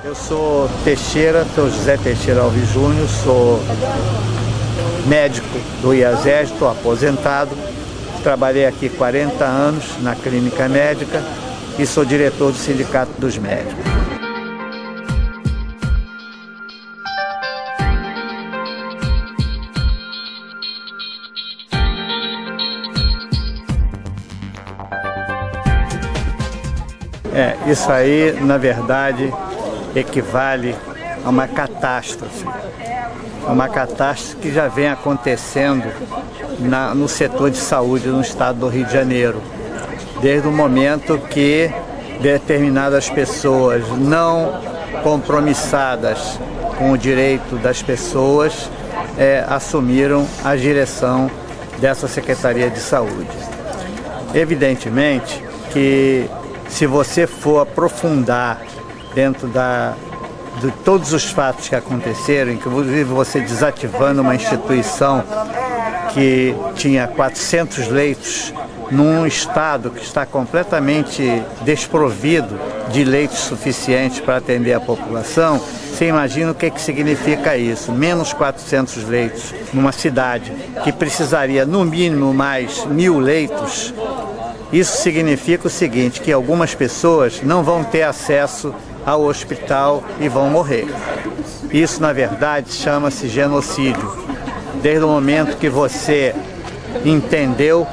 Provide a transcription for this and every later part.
Eu sou Teixeira, sou José Teixeira Alves Júnior, sou médico do IASESG, estou aposentado, trabalhei aqui 40 anos na clínica médica e sou diretor do Sindicato dos Médicos. Isso aí, na verdade, equivale a uma catástrofe. Uma catástrofe que já vem acontecendo no setor de saúde no estado do Rio de Janeiro. Desde o momento que determinadas pessoas não compromissadas com o direito das pessoas assumiram a direção dessa Secretaria de Saúde. Evidentemente que se você for aprofundar dentro de todos os fatos que aconteceram, inclusive você desativando uma instituição que tinha 400 leitos num estado que está completamente desprovido de leitos suficientes para atender a população, você imagina o que significa isso? Menos 400 leitos numa cidade que precisaria no mínimo mais 1.000 leitos. Isso significa o seguinte, que algumas pessoas não vão ter acesso ao hospital e vão morrer. Isso, na verdade, chama-se genocídio. Desde o momento que você entendeu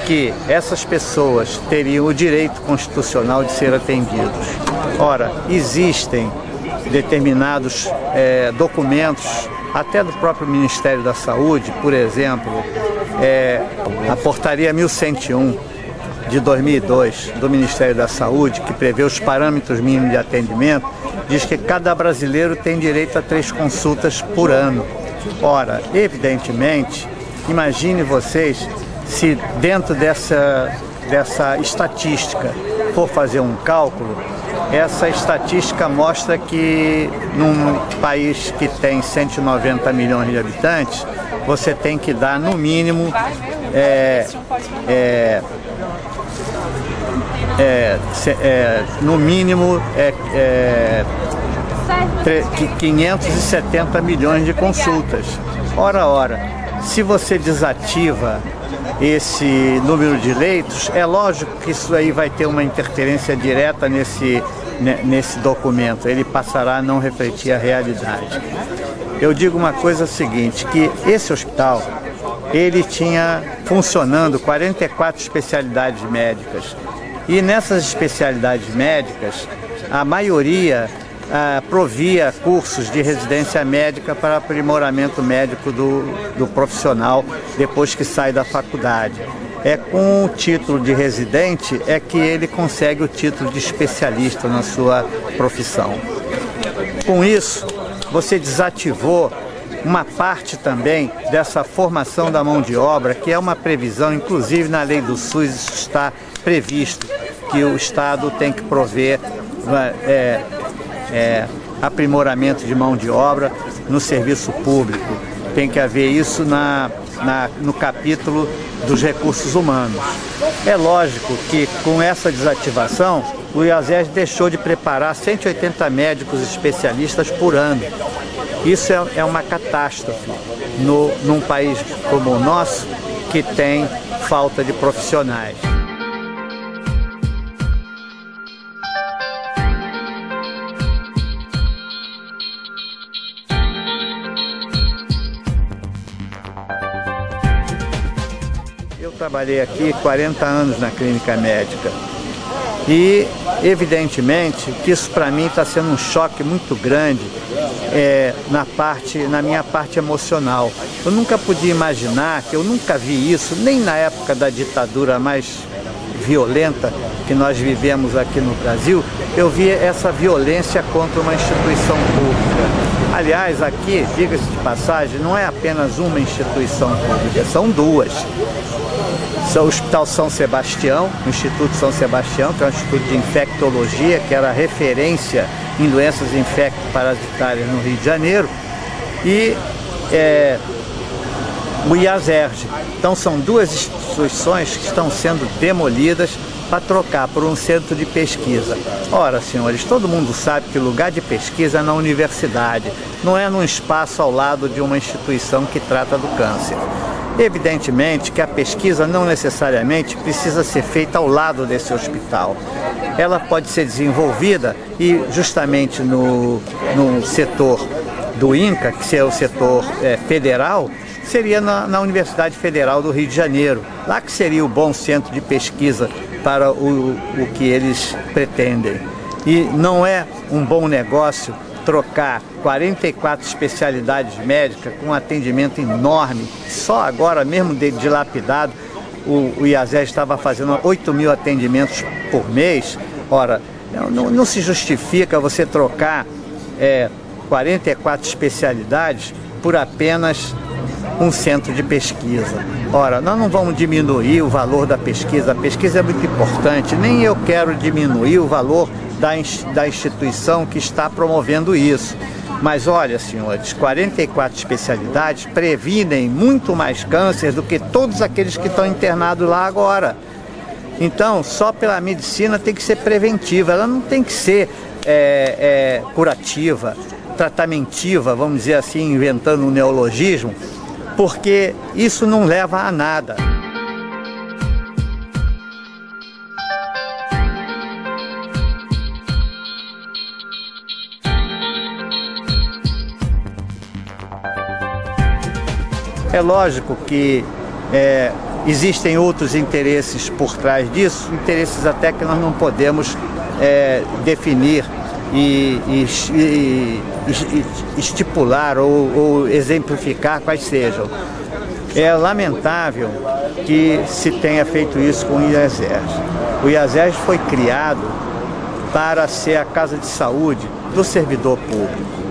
que essas pessoas teriam o direito constitucional de ser atendidos. Ora, existem determinados documentos, até do próprio Ministério da Saúde, por exemplo, a Portaria 1101, de 2002, do Ministério da Saúde, que prevê os parâmetros mínimos de atendimento, diz que cada brasileiro tem direito a 3 consultas por ano. Ora, evidentemente, imagine vocês se dentro dessa estatística for fazer um cálculo, essa estatística mostra que num país que tem 190 milhões de habitantes, você tem que dar no mínimo 570 milhões de consultas. Ora, se você desativa esse número de leitos, é lógico que isso aí vai ter uma interferência direta nesse documento, ele passará a não refletir a realidade. Eu digo uma coisa seguinte, que esse hospital, ele tinha funcionando 44 especialidades médicas. E nessas especialidades médicas, a maioria provia cursos de residência médica para aprimoramento médico do profissional depois que sai da faculdade. Com o título de residente que ele consegue o título de especialista na sua profissão. Com isso, você desativou uma parte também dessa formação da mão de obra, que é uma previsão, inclusive na lei do SUS, isso está previsto, que o Estado tem que prover aprimoramento de mão de obra no serviço público. Tem que haver isso no capítulo dos recursos humanos. É lógico que com essa desativação, o IASESG deixou de preparar 180 médicos especialistas por ano. Isso é uma catástrofe num país como o nosso, que tem falta de profissionais. Eu trabalhei aqui 40 anos na clínica médica e, evidentemente, que isso para mim está sendo um choque muito grande na minha parte emocional. Eu nunca podia imaginar, que eu nunca vi isso, nem na época da ditadura mais violenta que nós vivemos aqui no Brasil, eu vi essa violência contra uma instituição pública. Aliás, aqui, diga-se de passagem, não é apenas uma instituição pública, são duas. O Hospital São Sebastião, o Instituto São Sebastião, que é um instituto de infectologia, que era referência em doenças infecto-parasitárias no Rio de Janeiro, e o IASESG. Então são duas instituições que estão sendo demolidas para trocar por um centro de pesquisa. Ora, senhores, todo mundo sabe que o lugar de pesquisa é na universidade, não é num espaço ao lado de uma instituição que trata do câncer. Evidentemente que a pesquisa não necessariamente precisa ser feita ao lado desse hospital. Ela pode ser desenvolvida e justamente no setor do INCA, que é o setor federal, seria na Universidade Federal do Rio de Janeiro. Lá que seria o bom centro de pesquisa para o que eles pretendem. E não é um bom negócio trocar 44 especialidades médicas com um atendimento enorme. Só agora mesmo dilapidado, o IASES estava fazendo 8.000 atendimentos por mês. Ora, não se justifica você trocar 44 especialidades por apenas um centro de pesquisa. Ora, nós não vamos diminuir o valor da pesquisa. A pesquisa é muito importante, nem eu quero diminuir o valor da instituição que está promovendo isso. Mas olha, senhores, 44 especialidades previnem muito mais câncer do que todos aqueles que estão internados lá agora. Então, só pela medicina tem que ser preventiva, ela não tem que ser curativa, tratamentiva, vamos dizer assim, inventando um neologismo, porque isso não leva a nada. É lógico que existem outros interesses por trás disso, interesses até que nós não podemos definir e estipular ou exemplificar quais sejam. É lamentável que se tenha feito isso com o IASES. O IASES foi criado para ser a casa de saúde do servidor público.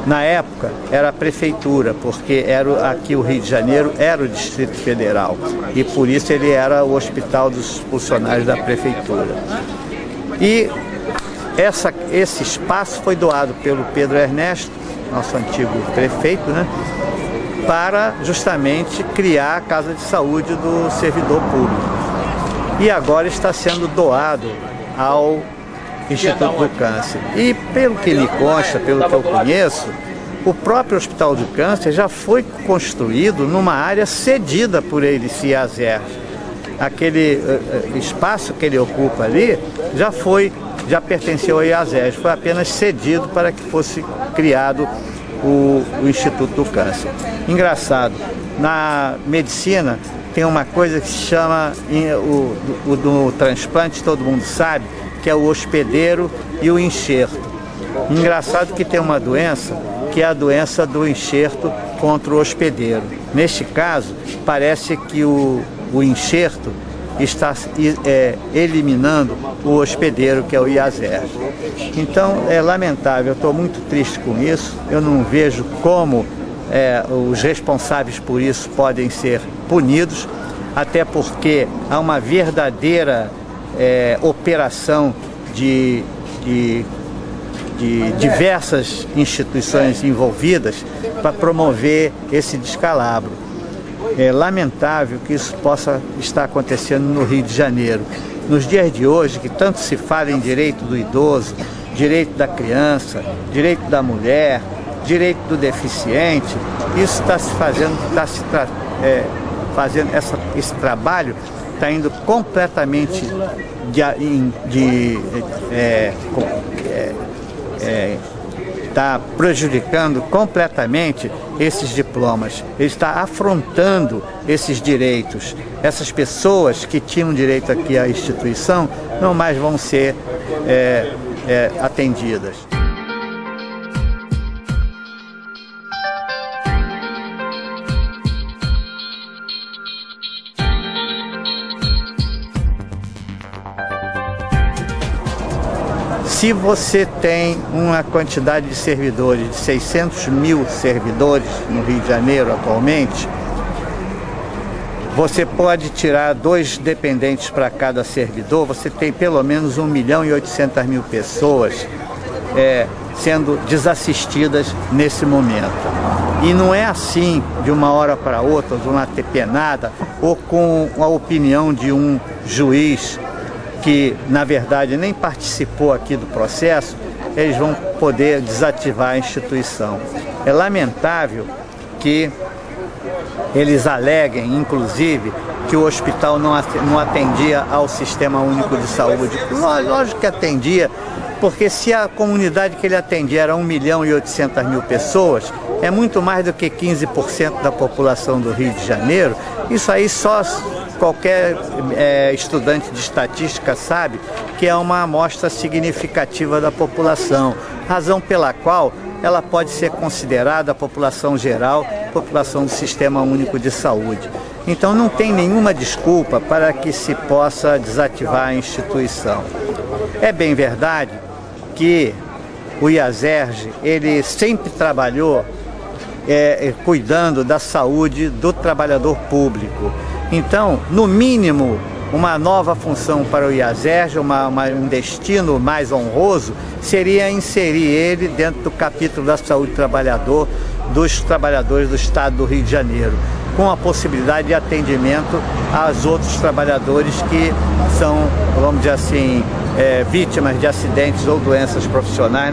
Na época era a prefeitura, porque aqui o Rio de Janeiro era o Distrito Federal e por isso ele era o hospital dos funcionários da prefeitura. E esse espaço foi doado pelo Pedro Ernesto, nosso antigo prefeito, né, para justamente criar a casa de saúde do servidor público. E agora está sendo doado ao Instituto do Câncer. E pelo que me consta, pelo que eu conheço, o próprio Hospital do Câncer já foi construído numa área cedida por ele, IASES. Aquele espaço que ele ocupa ali já pertenceu ao IASES, foi apenas cedido para que fosse criado o Instituto do Câncer. Engraçado, na medicina tem uma coisa que se chama, do transplante, todo mundo sabe, que é o hospedeiro e o enxerto. Engraçado que tem uma doença, que é a doença do enxerto contra o hospedeiro. Neste caso, parece que o enxerto está eliminando o hospedeiro, que é o IASES. Então, é lamentável, eu estou muito triste com isso, eu não vejo como os responsáveis por isso podem ser punidos, até porque há uma verdadeira operação de diversas instituições envolvidas para promover esse descalabro. É lamentável que isso possa estar acontecendo no Rio de Janeiro. Nos dias de hoje, que tanto se fala em direito do idoso, direito da criança, direito da mulher, direito do deficiente, isso está se fazendo, esse trabalho está indo completamente está prejudicando completamente esses diplomas. Ele está afrontando esses direitos. Essas pessoas que tinham direito aqui à instituição não mais vão ser atendidas. Se você tem uma quantidade de servidores, de 600.000 servidores no Rio de Janeiro atualmente, você pode tirar 2 dependentes para cada servidor, você tem pelo menos 1.800.000 pessoas sendo desassistidas nesse momento. E não é assim, de uma hora para outra, de uma tepenada, ou com a opinião de um juiz que na verdade nem participou aqui do processo, eles vão poder desativar a instituição. É lamentável que eles aleguem, inclusive, que o hospital não atendia ao Sistema Único de Saúde. Lógico que atendia, porque se a comunidade que ele atendia era 1.800.000 pessoas, é muito mais do que 15% da população do Rio de Janeiro. Isso aí só qualquer estudante de estatística sabe que é uma amostra significativa da população, razão pela qual ela pode ser considerada a população geral, população do Sistema Único de Saúde. Então não tem nenhuma desculpa para que se possa desativar a instituição. É bem verdade que o IASERJ, ele sempre trabalhou cuidando da saúde do trabalhador público. Então, no mínimo, uma nova função para o IASERJ, um destino mais honroso, seria inserir ele dentro do capítulo da saúde do trabalhador, dos trabalhadores do Estado do Rio de Janeiro, com a possibilidade de atendimento aos outros trabalhadores que são, vamos dizer assim, vítimas de acidentes ou doenças profissionais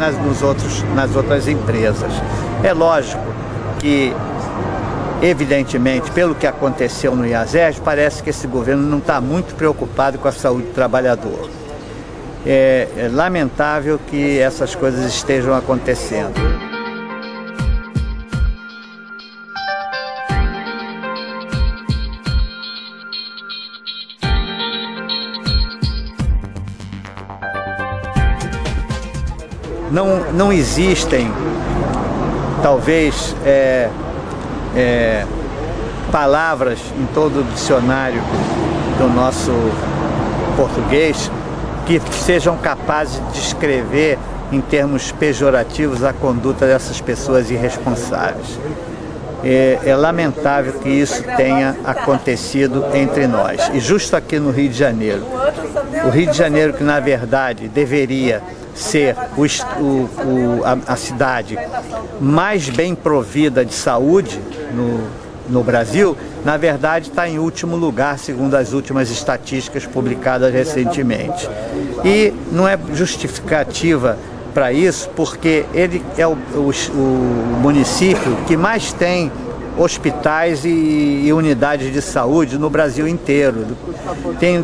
nas outras empresas. É lógico que, evidentemente, pelo que aconteceu no IASERJ, parece que esse governo não está muito preocupado com a saúde do trabalhador. É lamentável que essas coisas estejam acontecendo. Não existem, talvez, palavras em todo o dicionário do nosso português que sejam capazes de descrever em termos pejorativos a conduta dessas pessoas irresponsáveis. É lamentável que isso tenha acontecido entre nós. E justo aqui no Rio de Janeiro. O Rio de Janeiro, que na verdade deveria ser a cidade mais bem provida de saúde no Brasil, na verdade está em último lugar, segundo as últimas estatísticas publicadas recentemente. E não é justificativa para isso, porque ele é o município que mais tem hospitais e unidades de saúde no Brasil inteiro. Tem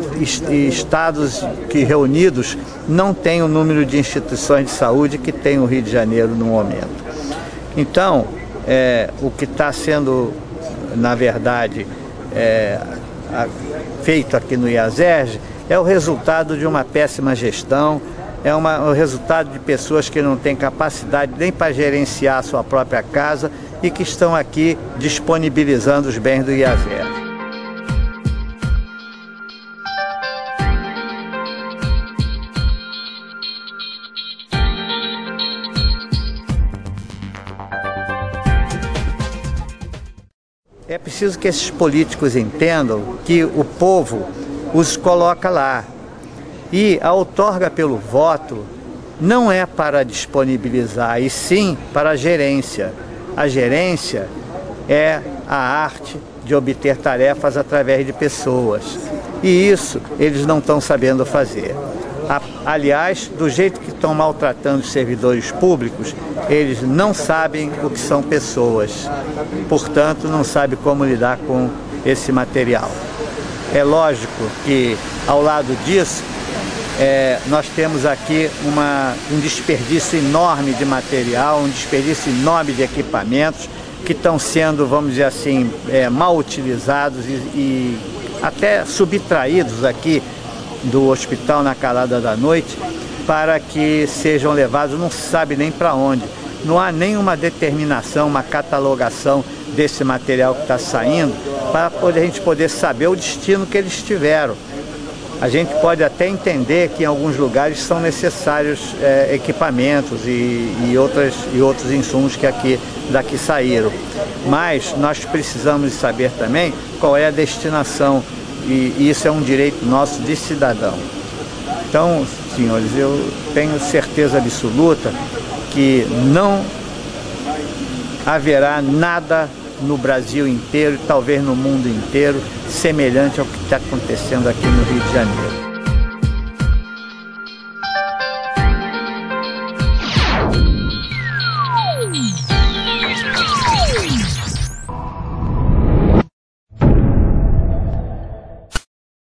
estados que reunidos não têm o número de instituições de saúde que tem o Rio de Janeiro no momento. Então, o que está sendo, na verdade, feito aqui no IASERJ é o resultado de uma péssima gestão, o resultado de pessoas que não têm capacidade nem para gerenciar a sua própria casa e que estão aqui disponibilizando os bens do IASERJ. É preciso que esses políticos entendam que o povo os coloca lá. E a outorga pelo voto não é para disponibilizar, e sim para a gerência. A gerência é a arte de obter tarefas através de pessoas. E isso eles não estão sabendo fazer. Aliás, do jeito que estão maltratando os servidores públicos, eles não sabem o que são pessoas. Portanto, não sabem como lidar com esse material. É lógico que, ao lado disso, nós temos aqui um desperdício enorme de material, um desperdício enorme de equipamentos que estão sendo, vamos dizer assim, mal utilizados e até subtraídos aqui do hospital na calada da noite para que sejam levados, não se sabe nem para onde. Não há nenhuma determinação, uma catalogação desse material que está saindo para a gente poder saber o destino que eles tiveram. A gente pode até entender que em alguns lugares são necessários equipamentos e outros insumos que daqui saíram. Mas nós precisamos saber também qual é a destinação, e isso é um direito nosso de cidadão. Então, senhores, eu tenho certeza absoluta que não haverá nada no Brasil inteiro e talvez no mundo inteiro semelhante ao que está acontecendo aqui no Rio de Janeiro.